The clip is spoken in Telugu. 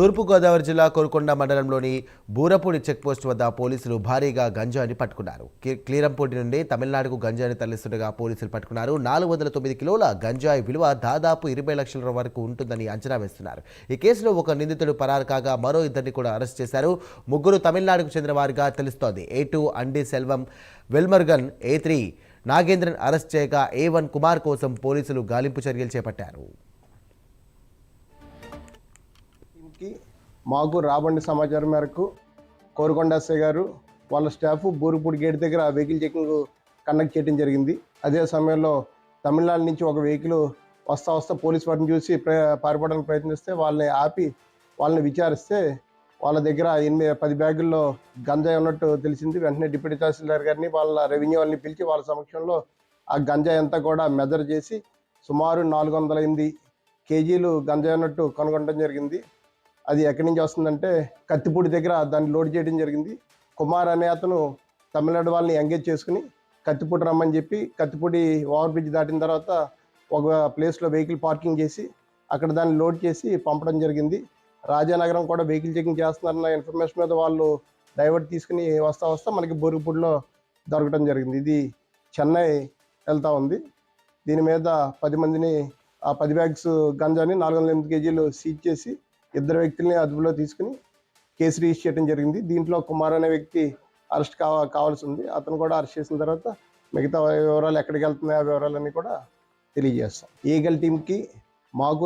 తూర్పుగోదావరి జిల్లా కోరుకొండ మండలంలోని బూరపూడి చెక్పోస్ట్ వద్ద పోలీసులు భారీగా గంజాయిని పట్టుకున్నారు. క్లీరంపూడి నుండి తమిళనాడుకు గంజాయిని తరలిస్తుండగా పోలీసులు పట్టుకున్నారు. 409 కిలోల గంజాయి విలువ దాదాపు 20 లక్షల వరకు ఉంటుందని అంచనా వేస్తున్నారు. ఈ కేసులో ఒక నిందితుడు పరారు కాగా మరో ఇద్దరిని కూడా అరెస్ట్ చేశారు. ముగ్గురు తమిళనాడుకు చెందిన వారిగా తెలుస్తోంది. A2 అండి సెల్వం, వెల్మర్గన్, A3 నాగేంద్రన్ అరెస్ట్ చేయగా A1 కుమార్ కోసం పోలీసులు గాలింపు చర్యలు చేపట్టారు. మాకు రాబండి సమాచారం మేరకు కోరుకొండ ఎస్ఐ గారు వాళ్ళ స్టాఫ్ బూరుపూడి గేట్ దగ్గర వెహికల్ చెకింగ్ కండక్ట్ చేయడం జరిగింది. అదే సమయంలో తమిళనాడు నుంచి ఒక వెహికల్ వస్తా పోలీస్ వారిని చూసి పారిపోవడానికి ప్రయత్నిస్తే వాళ్ళని ఆపి వాళ్ళని విచారిస్తే వాళ్ళ దగ్గర 10 బ్యాగుల్లో గంజాయి ఉన్నట్టు తెలిసింది. వెంటనే డిప్యూటీ తహసీల్దార్ గారిని వాళ్ళ రెవెన్యూ వాళ్ళని పిలిచి వాళ్ళ సమక్షంలో ఆ గంజాయి అంతా కూడా మెజర్ చేసి సుమారు 408 కేజీలు గంజాయి ఉన్నట్టు కనుగొనడం జరిగింది. అది ఎక్కడి నుంచి వస్తుందంటే కత్తిపూడి దగ్గర దాన్ని లోడ్ చేయడం జరిగింది. కుమార్ అనే అతను తమిళనాడు వాళ్ళని ఎంగేజ్ చేసుకుని కత్తిపూడి రమ్మని చెప్పి కత్తిపూడి ఓవర్ బ్రిడ్జ్ దాటిన తర్వాత ఒక ప్లేస్లో వెహికల్ పార్కింగ్ చేసి అక్కడ దాన్ని లోడ్ చేసి పంపడం జరిగింది. రాజానగరం కూడా వెహికల్ చెకింగ్ చేస్తున్నారన్న ఇన్ఫర్మేషన్ మీద వాళ్ళు డైవర్ట్ తీసుకుని వస్తా మనకి బూరుగుపూడిలో దొరకడం జరిగింది. ఇది చెన్నై వెళ్తూ ఉంది. దీని మీద 10 మందిని ఆ 10 బ్యాగ్స్ గంజాని 408 కేజీలు సీజ్ చేసి 2 వ్యక్తుల్ని అదుపులో తీసుకుని కేసు రిజిస్టర్ చేయడం జరిగింది. దీంట్లో కుమార్ అనే వ్యక్తి అరెస్ట్ కావాల్సి ఉంది. అతను కూడా అరెస్ట్ చేసిన తర్వాత మిగతా వివరాలు ఎక్కడికి వెళ్తున్నాయి ఆ వివరాలన్నీ కూడా తెలియజేస్తాం. ఈగల్ టీంకి మాకు